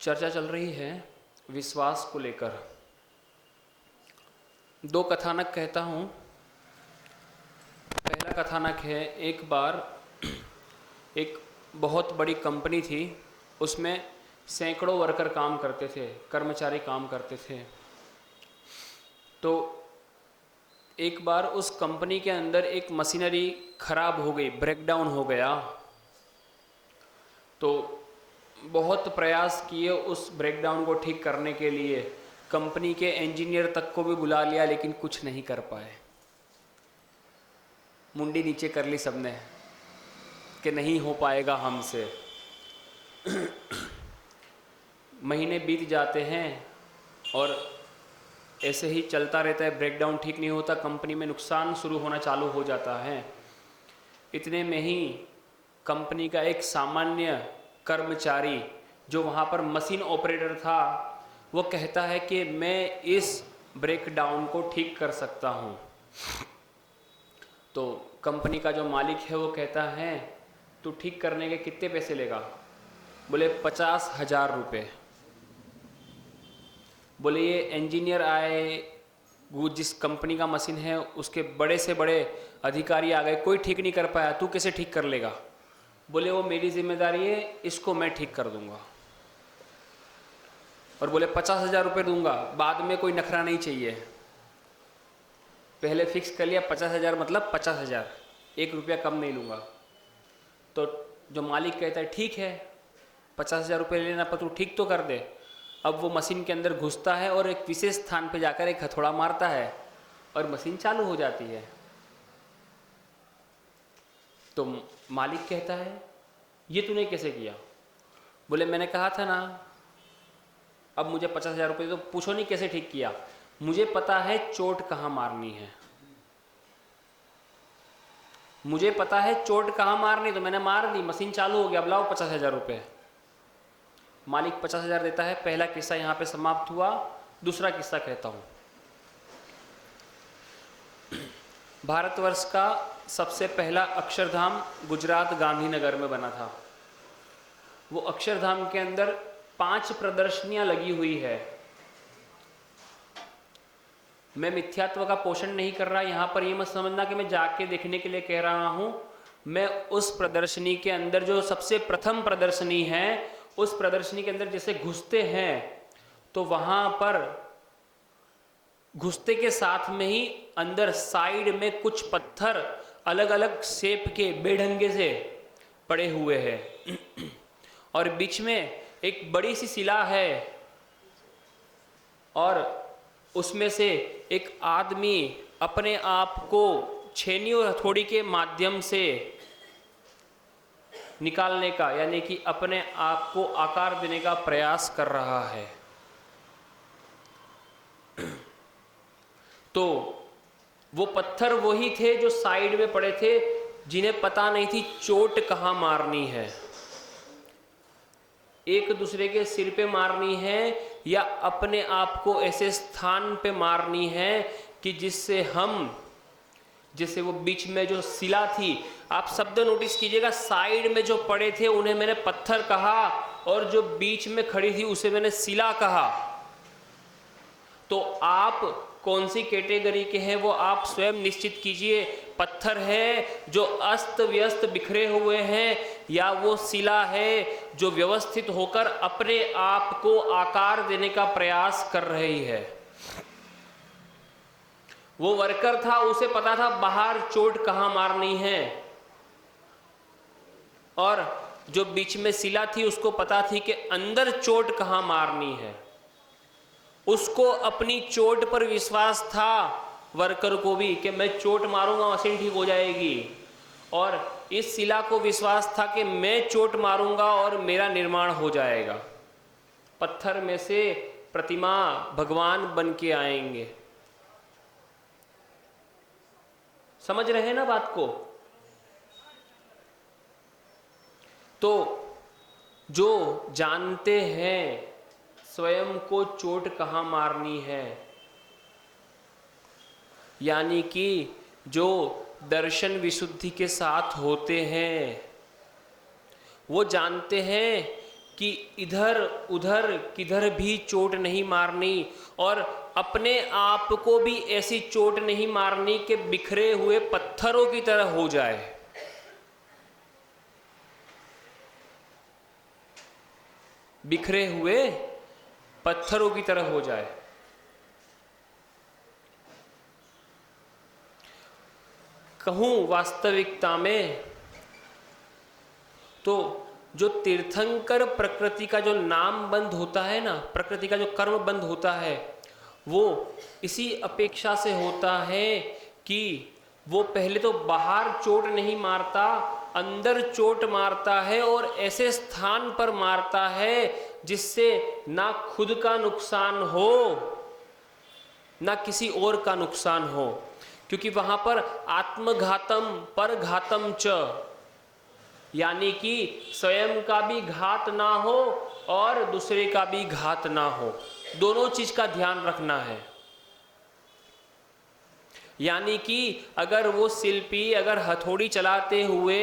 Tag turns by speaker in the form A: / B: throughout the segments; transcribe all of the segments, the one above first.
A: चर्चा चल रही है विश्वास को लेकर। दो कथानक कहता हूँ। पहला कथानक है, एक बार एक बहुत बड़ी कंपनी थी, उसमें सैकड़ों वर्कर काम करते थे, कर्मचारी काम करते थे। तो एक बार उस कंपनी के अंदर एक मशीनरी खराब हो गई, ब्रेकडाउन हो गया। तो बहुत प्रयास किए उस ब्रेकडाउन को ठीक करने के लिए, कंपनी के इंजीनियर तक को भी बुला लिया, लेकिन कुछ नहीं कर पाए। मुंडी नीचे कर ली सबने कि नहीं हो पाएगा हमसे। महीने बीत जाते हैं और ऐसे ही चलता रहता है, ब्रेकडाउन ठीक नहीं होता, कंपनी में नुकसान शुरू होना चालू हो जाता है। इतने में ही कंपनी का एक सामान्य कर्मचारी जो वहाँ पर मशीन ऑपरेटर था, वो कहता है कि मैं इस ब्रेकडाउन को ठीक कर सकता हूँ। तो कंपनी का जो मालिक है वो कहता है, तू ठीक करने के कितने पैसे लेगा? बोले 50,000 रुपये। बोले ये इंजीनियर आए, वो जिस कंपनी का मशीन है उसके बड़े से बड़े अधिकारी आ गए, कोई ठीक नहीं कर पाया, तू कैसे ठीक कर लेगा? बोले वो मेरी जिम्मेदारी है, इसको मैं ठीक कर दूंगा। और बोले 50,000 रुपये दूंगा, बाद में कोई नखरा नहीं चाहिए, पहले फिक्स कर लिया 50,000 मतलब 50,000, 1 रुपया कम नहीं लूँगा। तो जो मालिक कहता है ठीक है 50,000 रुपये लेना, पर तू ठीक तो कर दे। अब वो मशीन के अंदर घुसता है और एक विशेष स्थान पे जाकर एक हथौड़ा मारता है और मशीन चालू हो जाती है। तो मालिक कहता है ये तूने कैसे किया? बोले मैंने कहा था ना, अब मुझे 50,000 रुपये, तो पूछो नहीं कैसे ठीक किया, मुझे पता है चोट कहाँ मारनी है, मुझे पता है चोट कहाँ मारनी, तो मैंने मार दी, मशीन चालू हो गया, अब लाओ 50,000 रुपये। मालिक 50,000 देता है। पहला किस्सा यहाँ पे समाप्त हुआ। दूसरा किस्सा कहता हूँ। भारतवर्ष का सबसे पहला अक्षरधाम गुजरात गांधीनगर में बना था। वो अक्षरधाम के अंदर 5 प्रदर्शनियां लगी हुई है। मैं मिथ्यात्व का पोषण नहीं कर रहा, यहां पर ये मत समझना कि मैं जाके देखने के लिए कह रहा हूं। मैं उस प्रदर्शनी के अंदर, जो सबसे प्रथम प्रदर्शनी है, उस प्रदर्शनी के अंदर जैसे घुसते हैं तो वहां पर घुसते के साथ में ही अंदर साइड में कुछ पत्थर अलग अलग शेप के बेढंगे से पड़े हुए हैं और बीच में एक बड़ी सी शिला है और उसमें से एक आदमी अपने आप को छेनी और हथौड़ी के माध्यम से निकालने का, यानी कि अपने आप को आकार देने का प्रयास कर रहा है। तो वो पत्थर वही थे जो साइड में पड़े थे, जिन्हें पता नहीं थी चोट कहाँ मारनी है, एक दूसरे के सिर पे मारनी है या अपने आप को ऐसे स्थान पे मारनी है कि जिससे हम, जैसे वो बीच में जो शिला थी, आप शब्द नोटिस कीजिएगा, साइड में जो पड़े थे उन्हें मैंने पत्थर कहा और जो बीच में खड़ी थी उसे मैंने शिला कहा। तो आप कौन सी कैटेगरी के हैं वो आप स्वयं निश्चित कीजिए। पत्थर है जो अस्त व्यस्त बिखरे हुए हैं, या वो शिला है जो व्यवस्थित होकर अपने आप को आकार देने का प्रयास कर रही है। वो वर्कर था, उसे पता था बाहर चोट कहां मारनी है, और जो बीच में शिला थी उसको पता थी कि अंदर चोट कहां मारनी है। उसको अपनी चोट पर विश्वास था, वर्कर को भी, कि मैं चोट मारूंगा मशीन ठीक हो जाएगी, और इस शिला को विश्वास था कि मैं चोट मारूंगा और मेरा निर्माण हो जाएगा, पत्थर में से प्रतिमा भगवान बन के आएंगे। समझ रहे हैं ना बात को? तो जो जानते हैं स्वयं को चोट कहाँ मारनी है, यानी कि जो दर्शन विशुद्धि के साथ होते हैं, वो जानते हैं कि इधर उधर किधर भी चोट नहीं मारनी और अपने आप को भी ऐसी चोट नहीं मारनी कि बिखरे हुए पत्थरों की तरह हो जाए। बिखरे हुए पत्थरों की तरह हो जाए। कहूं वास्तविकता में तो जो तीर्थंकर प्रकृति का जो नाम बंद होता है ना, प्रकृति का जो कर्म बंद होता है, वो इसी अपेक्षा से होता है कि वो पहले तो बाहर चोट नहीं मारता, अंदर चोट मारता है और ऐसे स्थान पर मारता है जिससे ना खुद का नुकसान हो ना किसी और का नुकसान हो, क्योंकि वहां पर आत्मघातम परघातम च, यानी कि स्वयं का भी घात ना हो और दूसरे का भी घात ना हो, दोनों चीज का ध्यान रखना है। यानी कि अगर वो शिल्पी अगर हथौड़ी चलाते हुए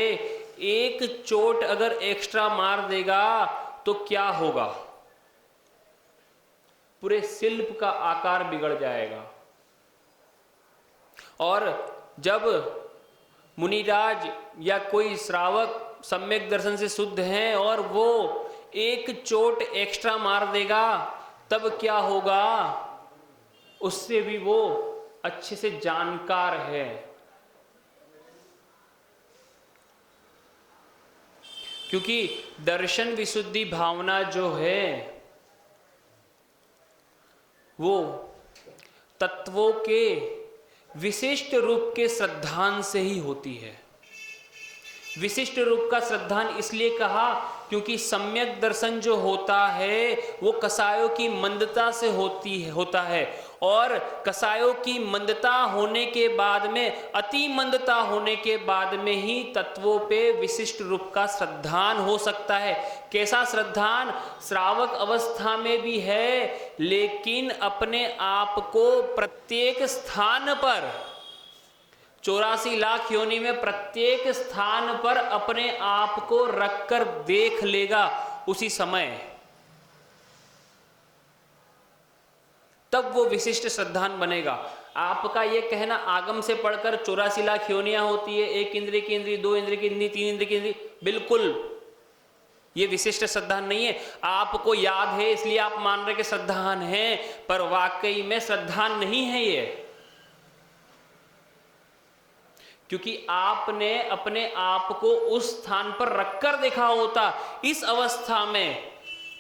A: एक चोट अगर एक्स्ट्रा मार देगा तो क्या होगा? पूरे शिल्प का आकार बिगड़ जाएगा। और जब मुनिराज या कोई श्रावक सम्यक दर्शन से शुद्ध हैं और वो एक चोट एक्स्ट्रा मार देगा तब क्या होगा? उससे भी वो अच्छे से जानकार है। क्योंकि दर्शन विशुद्धि भावना जो है वो तत्वों के विशिष्ट रूप के श्रद्धान से ही होती है। विशिष्ट रूप का श्रद्धान इसलिए कहा क्योंकि सम्यक दर्शन जो होता है वो कसायों की मंदता से होता है और कसायों की मंदता होने के बाद में, अति मंदता होने के बाद में ही तत्वों पे विशिष्ट रूप का श्रद्धान हो सकता है। कैसा श्रद्धान? श्रावक अवस्था में भी है, लेकिन अपने आप को प्रत्येक स्थान पर 84 लाख योनि में प्रत्येक स्थान पर अपने आप को रखकर देख लेगा उसी समय, तब वो विशिष्ट श्रद्धान बनेगा। आपका ये कहना आगम से पढ़कर 84 लाख योनियां होती है, एक इंद्रिय की इंद्रिय, दो इंद्रिय की इंद्रिय, तीन इंद्रिय की इंद्रिय, बिल्कुल ये विशिष्ट श्रद्धान नहीं है। आपको याद है इसलिए आप मान रहे कि श्रद्धान है, पर वाकई में श्रद्धान नहीं है ये, क्योंकि आपने अपने आप को उस स्थान पर रखकर देखा होता इस अवस्था में,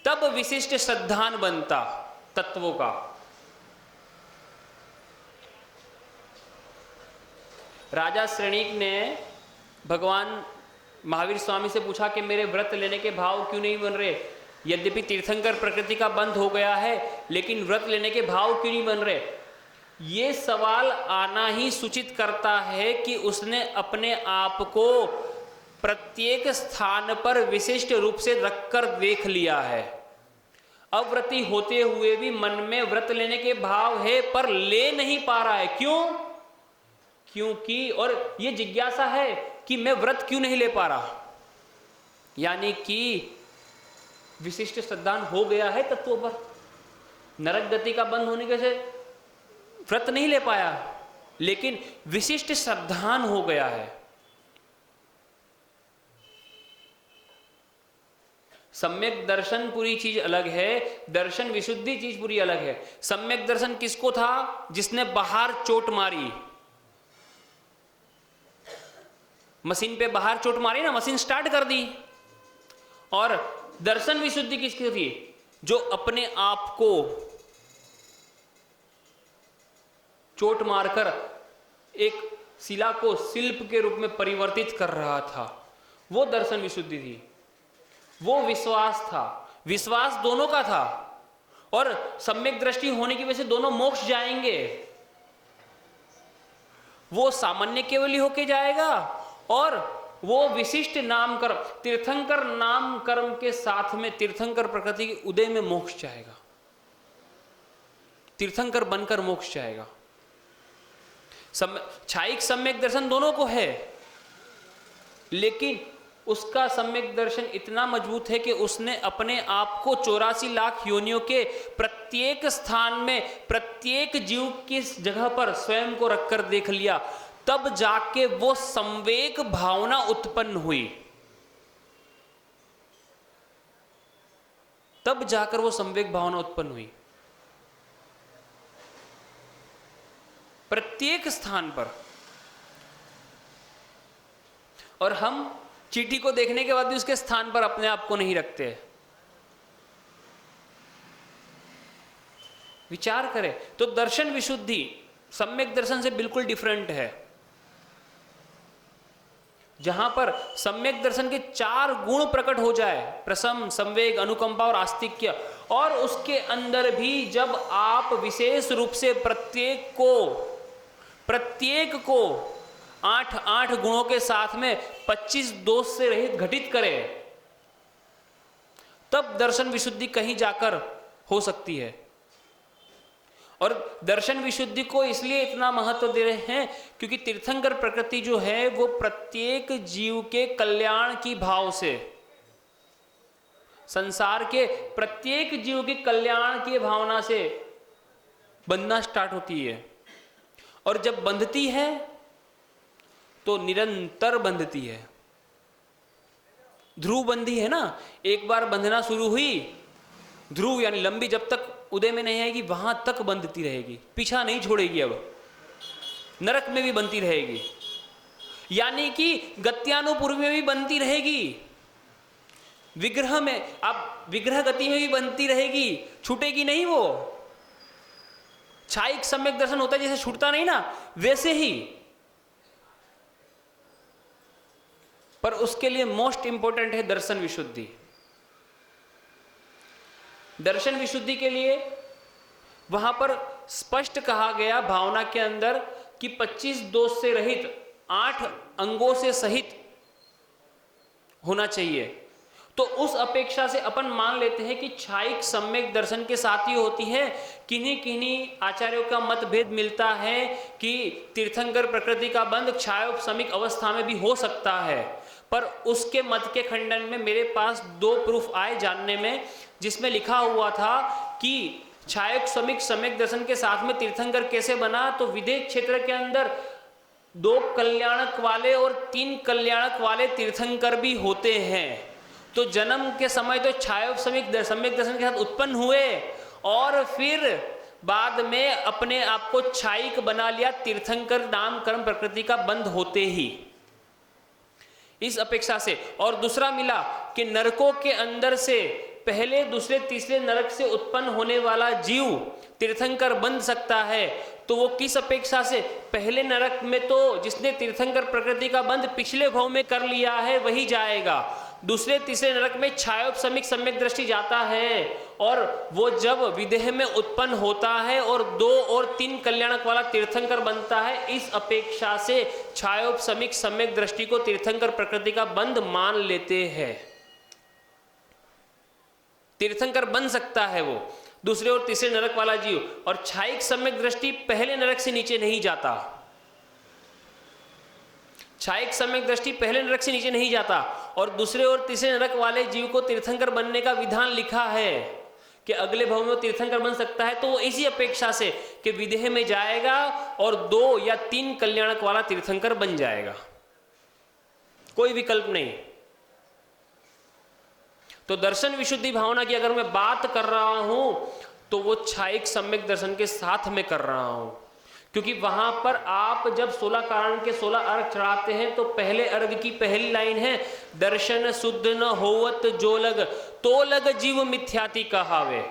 A: तब विशिष्ट श्रद्धान बनता तत्वों का। राजा श्रेणीक ने भगवान महावीर स्वामी से पूछा कि मेरे व्रत लेने के भाव क्यों नहीं बन रहे? यद्यपि तीर्थंकर प्रकृति का बंध हो गया है, लेकिन व्रत लेने के भाव क्यों नहीं बन रहे? ये सवाल आना ही सूचित करता है कि उसने अपने आप को प्रत्येक स्थान पर विशिष्ट रूप से रखकर देख लिया है। अव्रती होते हुए भी मन में व्रत लेने के भाव है, पर ले नहीं पा रहा है। क्यों? क्योंकि और ये जिज्ञासा है कि मैं व्रत क्यों नहीं ले पा रहा, यानी कि विशिष्ट श्रद्धान हो गया है तत्वों पर। नरक गति का बंद होने के से व्रत नहीं ले पाया, लेकिन विशिष्ट श्रद्धान हो गया है। सम्यक दर्शन पूरी चीज अलग है, दर्शन विशुद्धि चीज पूरी अलग है। सम्यक दर्शन किसको था? जिसने बाहर चोट मारी, मशीन पे बाहर चोट मारी ना, मशीन स्टार्ट कर दी। और दर्शन विशुद्धि किसकी थी? जो अपने आप को चोट मारकर एक शिला को शिल्प के रूप में परिवर्तित कर रहा था, वो दर्शन विशुद्धि थी। वो विश्वास था, विश्वास दोनों का था, और सम्यक दृष्टि होने की वजह से दोनों मोक्ष जाएंगे। वो सामान्य केवली होके जाएगा और वो विशिष्ट नाम कर्म, तीर्थंकर नाम कर्म के साथ में तीर्थंकर प्रकृति के उदय में मोक्ष जाएगा, तीर्थंकर बनकर मोक्ष जाएगा। छायिक सम्यक दर्शन दोनों को है, लेकिन उसका सम्यक दर्शन इतना मजबूत है कि उसने अपने आप को 84 लाख योनियों के प्रत्येक स्थान में प्रत्येक जीव की जगह पर स्वयं को रखकर देख लिया, तब जाके वो संवेग भावना उत्पन्न हुई, तब जाकर वो संवेग भावना उत्पन्न हुई प्रत्येक स्थान पर। और हम चींटी को देखने के बाद भी उसके स्थान पर अपने आप को नहीं रखते। विचार करें तो दर्शन विशुद्धि सम्यक दर्शन से बिल्कुल डिफरेंट है, जहां पर सम्यक दर्शन के 4 गुण प्रकट हो जाए, प्रसम, संवेग, अनुकंपा और आस्तिक्य, और उसके अंदर भी जब आप विशेष रूप से प्रत्येक को 8 गुणों के साथ में 25 दोष से रहित घटित करें, तब दर्शन विशुद्धि कहीं जाकर हो सकती है। और दर्शन विशुद्धि को इसलिए इतना महत्व दे रहे हैं क्योंकि तीर्थंकर प्रकृति जो है वो प्रत्येक जीव के कल्याण की भाव से, संसार के प्रत्येक जीव के कल्याण की भावना से बंधना स्टार्ट होती है। और जब बंधती है तो निरंतर बंधती है। ध्रुव बंधी है ना, एक बार बंधना शुरू हुई, ध्रुव यानी लंबी जब तक उदय में नहीं आएगी वहां तक बंधती रहेगी, पीछा नहीं छोड़ेगी। अब नरक में भी बनती रहेगी, यानी कि गत्यानुपूर्व में भी बनती रहेगी, विग्रह में, आप विग्रह गति में भी बनती रहेगी, छूटेगी नहीं। वो छायिक सम्यक दर्शन होता है जैसे छूटता नहीं ना, वैसे ही। पर उसके लिए मोस्ट इंपॉर्टेंट है दर्शन विशुद्धि। दर्शन विशुद्धि के लिए वहां पर स्पष्ट कहा गया भावना के अंदर कि 25 दोष से रहित 8 अंगों से सहित होना चाहिए। तो उस अपेक्षा से अपन मान लेते हैं कि छायिक सम्यक दर्शन के साथ ही होती है। किन्हीं किन्हीं आचार्यों का मतभेद मिलता है कि तीर्थंकर प्रकृति का बंध छायोपशमिक अवस्था में भी हो सकता है, पर उसके मत के खंडन में मेरे पास 2 प्रूफ आए जानने में, जिसमें लिखा हुआ था कि छायोपशमिक सम्यक दर्शन के साथ में तीर्थंकर कैसे बना। तो विदेह क्षेत्र के अंदर 2 कल्याणक वाले और 3 कल्याणक वाले तीर्थंकर भी होते हैं। तो जन्म के समय तो छायोपशमिक सम्यक दर्शन के साथ उत्पन्न हुए और फिर बाद में अपने आप को छायिक बना लिया तीर्थंकर नाम कर्म प्रकृति का बंध होते ही, इस अपेक्षा से। और दूसरा मिला कि नरकों के अंदर से पहले, दूसरे, तीसरे नरक से उत्पन्न होने वाला जीव तीर्थंकर बन सकता है। तो वो किस अपेक्षा से? पहले नरक में तो जिसने तीर्थंकर प्रकृति का बंध पिछले भव में कर लिया है वही जाएगा। दूसरे तीसरे नरक में छायोपशमिक सम्यक दृष्टि जाता है, और वो जब विदेह में उत्पन्न होता है और 2 और 3 कल्याणक वाला तीर्थंकर बनता है, इस अपेक्षा से छायोपशमिक सम्यक दृष्टि को तीर्थंकर प्रकृति का बंध मान लेते हैं। तीर्थंकर बन सकता है वो दूसरे और तीसरे नरक वाला जीव, और छायिक सम्यक दृष्टि पहले नरक से नीचे नहीं जाता। छायिक सम्यक दृष्टि पहले नरक से नीचे नहीं जाता, और दूसरे और तीसरे नरक वाले जीव को तीर्थंकर बनने का विधान लिखा है कि अगले भव में तीर्थंकर बन सकता है। तो वो इसी अपेक्षा से कि विदेह में जाएगा और 2 या 3 कल्याणक वाला तीर्थंकर बन जाएगा, कोई विकल्प नहीं। तो दर्शन विशुद्धि भावना की अगर मैं बात कर रहा हूं तो वो छायिक सम्यक दर्शन के साथ में कर रहा हूं, क्योंकि वहां पर आप जब 16 कारण के 16 अर्घ चढ़ाते हैं तो पहले अर्घ की पहली लाइन है, दर्शन शुद्ध न होवत जो लग, तो लग जीव मिथ्याति कहावे,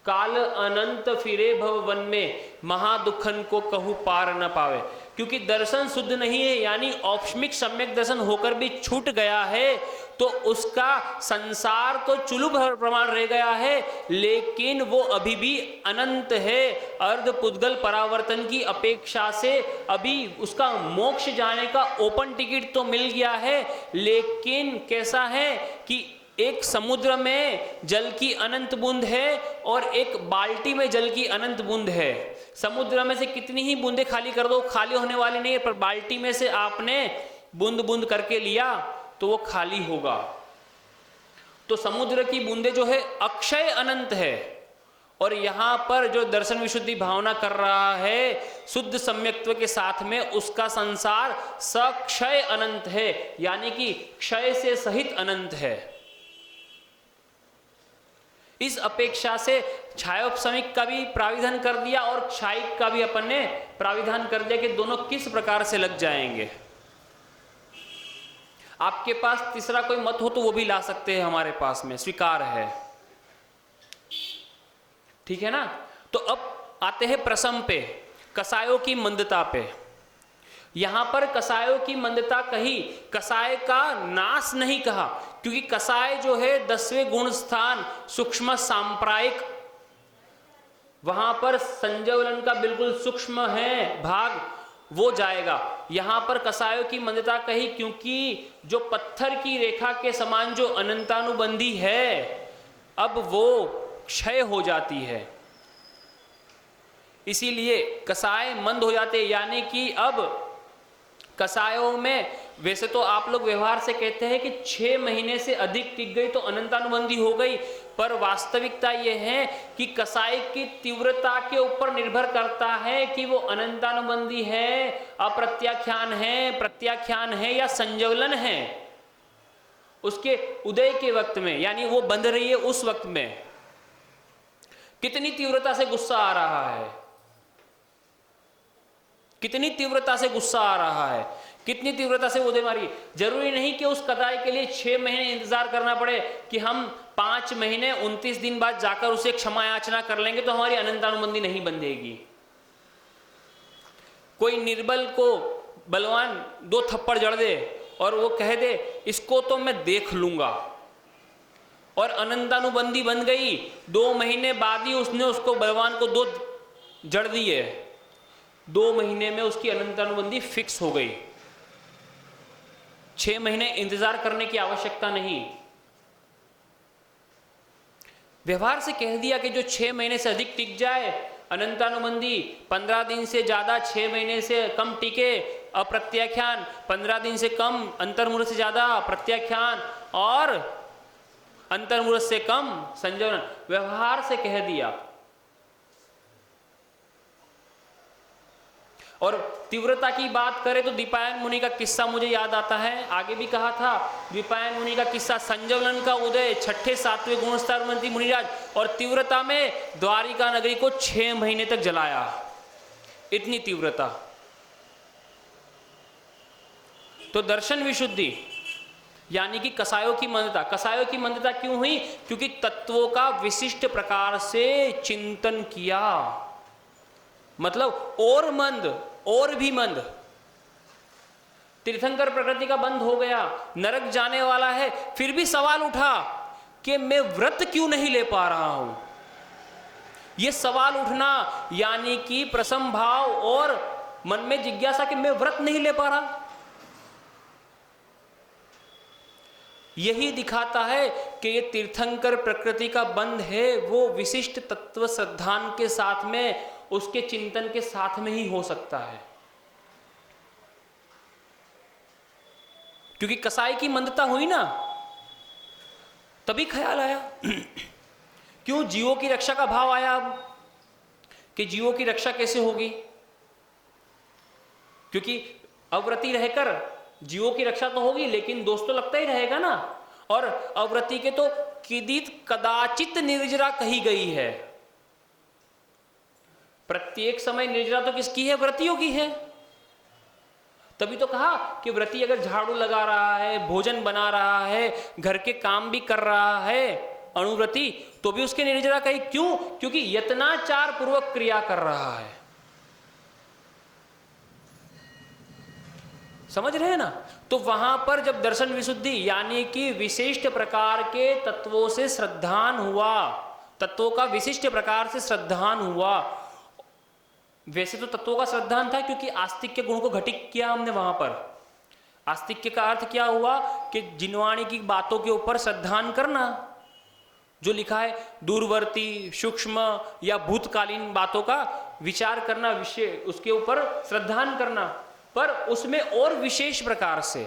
A: काल अनंत फिरे भव वन में, महादुखन को कहू पार न पावे। क्योंकि दर्शन शुद्ध नहीं है, यानी औपशमिक सम्यक दर्शन होकर भी छूट गया है, तो उसका संसार तो चुलुभ प्रमाण रह गया है, लेकिन वो अभी भी अनंत है। अर्ध पुद्गल परावर्तन की अपेक्षा से अभी उसका मोक्ष जाने का ओपन टिकट तो मिल गया है, लेकिन कैसा है कि एक समुद्र में जल की अनंत बूंद है और एक बाल्टी में जल की अनंत बूंद है। समुद्र में से कितनी ही बूंदे खाली कर दो, खाली होने वाली नहीं है, पर बाल्टी में से आपने बूंद बूंद करके लिया तो वो खाली होगा। तो समुद्र की बूंदे जो है अक्षय अनंत है, और यहां पर जो दर्शन विशुद्धि भावना कर रहा है शुद्ध सम्यक्त्व के साथ में, उसका संसार सक्षय अनंत है, यानी कि क्षय से सहित अनंत है। इस अपेक्षा से छायोपशमिक का भी प्राविधान कर दिया और क्षायिक का भी अपन ने प्राविधान कर दिया कि दोनों किस प्रकार से लग जाएंगे। आपके पास तीसरा कोई मत हो तो वो भी ला सकते हैं, हमारे पास में स्वीकार है, ठीक है ना। तो अब आते हैं प्रसम पे, कसायों की मंदता पे। यहां पर कसायों की मंदता कही, कसाय का नाश नहीं कहा, क्योंकि कसाय जो है 10वें गुण स्थान सूक्ष्म सांप्रायिक, वहां पर संजवलन का बिल्कुल सूक्ष्म है भाग, वो जाएगा। यहां पर कसायों की मंदता कही क्योंकि जो पत्थर की रेखा के समान जो अनंतानुबंधी है, अब वो क्षय हो जाती है, इसीलिए कसाय मंद हो जाते। यानी कि अब कसायों में, वैसे तो आप लोग व्यवहार से कहते हैं कि 6 महीने से अधिक टिक गई तो अनंतानुबंधी हो गई, पर वास्तविकता यह है कि कसाय की तीव्रता के ऊपर निर्भर करता है कि वो अनंतानुबंधी है, अप्रत्याख्यान है, प्रत्याख्यान है या संजवलन है। उसके उदय के वक्त में, यानी वो बंध रही है उस वक्त में कितनी तीव्रता से गुस्सा आ रहा है, कितनी तीव्रता से गुस्सा आ रहा है, कितनी तीव्रता से उदय मारी। जरूरी नहीं कि उस कसाई के लिए 6 महीने इंतजार करना पड़े कि हम 5 महीने 29 दिन बाद जाकर उसे क्षमा याचना कर लेंगे तो हमारी अनंतानुबंधी नहीं बंधेगी। कोई निर्बल को बलवान 2 थप्पड़ जड़ दे और वो कह दे इसको तो मैं देख लूंगा, और अनंतानुबंधी बन गई, 2 महीने बाद ही उसने उसको बलवान को 2 जड़ दिए, 2 महीने में उसकी अनंतानुबंधी फिक्स हो गई। 6 महीने इंतजार करने की आवश्यकता नहीं। व्यवहार से कह दिया कि जो 6 महीने से अधिक टिक जाए अनंतानुबंधी, 15 दिन से ज्यादा 6 महीने से कम टिके अप्रत्याख्यान, 15 दिन से कम अंतर्मुहूर्त से ज्यादा प्रत्याख्यान, और अंतर्मुहूर्त से कम संजवलन। व्यवहार से कह दिया। और तीव्रता की बात करें तो दीपायन मुनि का किस्सा मुझे याद आता है, आगे भी कहा था। दीपायन मुनि का किस्सा, संजवलन का उदय 6ठे 7वें गुणस्तर मंत्री मुनिराज, और तीव्रता में द्वारिका नगरी को 6 महीने तक जलाया, इतनी तीव्रता। तो दर्शन विशुद्धि यानी कि कसायों की मंदता। कसायों की मंदता क्यों हुई? क्योंकि तत्वों का विशिष्ट प्रकार से चिंतन किया, मतलब और मंद, और भी मंद। तीर्थंकर प्रकृति का बंद हो गया, नरक जाने वाला है, फिर भी सवाल उठा कि मैं व्रत क्यों नहीं ले पा रहा हूं। यह सवाल उठना यानी कि प्रसम भाव और मन में जिज्ञासा कि मैं व्रत नहीं ले पा रहा, यही दिखाता है कि ये तीर्थंकर प्रकृति का बंध है, वो विशिष्ट तत्व श्रद्धान के साथ में, उसके चिंतन के साथ में ही हो सकता है। क्योंकि कसाई की मंदता हुई ना, तभी ख्याल आया क्यों जीवों की रक्षा का भाव आया अब, कि जीवों की रक्षा कैसे होगी, क्योंकि अव्रती रहकर जीवों की रक्षा तो होगी लेकिन दोष तो लगता ही रहेगा ना। और अव्रती के तो किदित कदाचित निर्जरा कही गई है, प्रत्येक समय निर्जरा तो किसकी है? व्रतियों की है। तभी तो कहा कि व्रती अगर झाड़ू लगा रहा है, भोजन बना रहा है, घर के काम भी कर रहा है, अनुव्रती, तो भी उसके निर्जरा कही। क्यों? क्योंकि यत्नाचार पूर्वक क्रिया कर रहा है। समझ रहे हैं ना? तो वहां पर जब दर्शन विशुद्धि यानी कि विशिष्ट प्रकार के तत्वों से श्रद्धान हुआ, तत्वों का विशिष्ट प्रकार से श्रद्धान हुआ। वैसे तो तत्वों का श्रद्धान था क्योंकि आस्तिक के गुण को घटित किया हमने वहां पर। आस्तिक का अर्थ क्या हुआ कि जिनवाणी की बातों के ऊपर श्रद्धान करना, जो लिखा है दूरवर्ती, सूक्ष्म या भूतकालीन बातों का विचार करना, विषय उसके ऊपर श्रद्धान करना, पर उसमें और विशेष प्रकार से।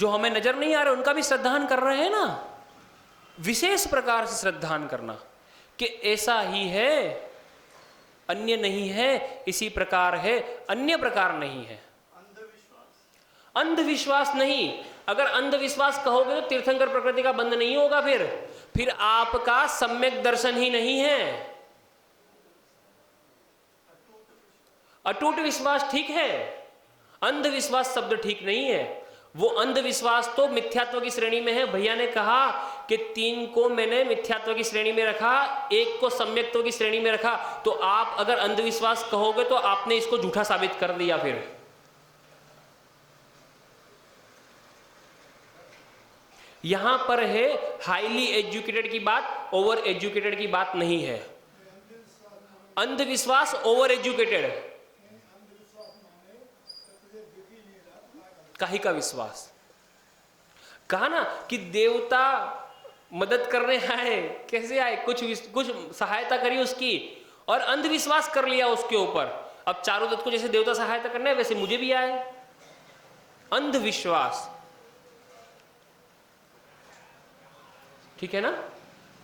A: जो हमें नजर नहीं आ रहे उनका भी श्रद्धान कर रहे हैं ना। विशेष प्रकार से श्रद्धान करना कि ऐसा ही है, अन्य नहीं है, इसी प्रकार है, अन्य प्रकार नहीं है। अंधविश्वास नहीं। अगर अंधविश्वास कहोगे तो तीर्थंकर प्रकृति का बंध नहीं होगा, फिर आपका सम्यक दर्शन ही नहीं है। अटूट विश्वास ठीक है, अंधविश्वास शब्द ठीक नहीं है। वो अंधविश्वास तो मिथ्यात्व की श्रेणी में है। भैया ने कहा कि 3 को मैंने मिथ्यात्व की श्रेणी में रखा, 1 को सम्यक्त्व की श्रेणी में रखा। तो आप अगर अंधविश्वास कहोगे तो आपने इसको झूठा साबित कर दिया। फिर यहां पर है हाईली एजुकेटेड की बात, ओवर एजुकेटेड की बात नहीं है। अंधविश्वास ओवर एजुकेटेड, काहे का विश्वास। कहा ना कि देवता मदद करने आए, कैसे आए, कुछ सहायता करी उसकी और अंधविश्वास कर लिया उसके ऊपर। अब चारुदत्त को जैसे देवता सहायता करने है वैसे मुझे भी आए, अंधविश्वास। ठीक है ना।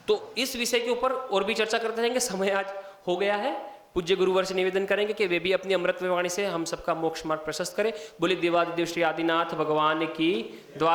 A: तो इस विषय के ऊपर और भी चर्चा करते रहेंगे, समय आज हो गया है। पूज्य गुरुवर से निवेदन करेंगे कि वे भी अपनी अमृत वाणी से हम सबका मोक्ष मार्ग प्रशस्त करें। बोले देवादिदेव श्री आदिनाथ भगवान की द्वार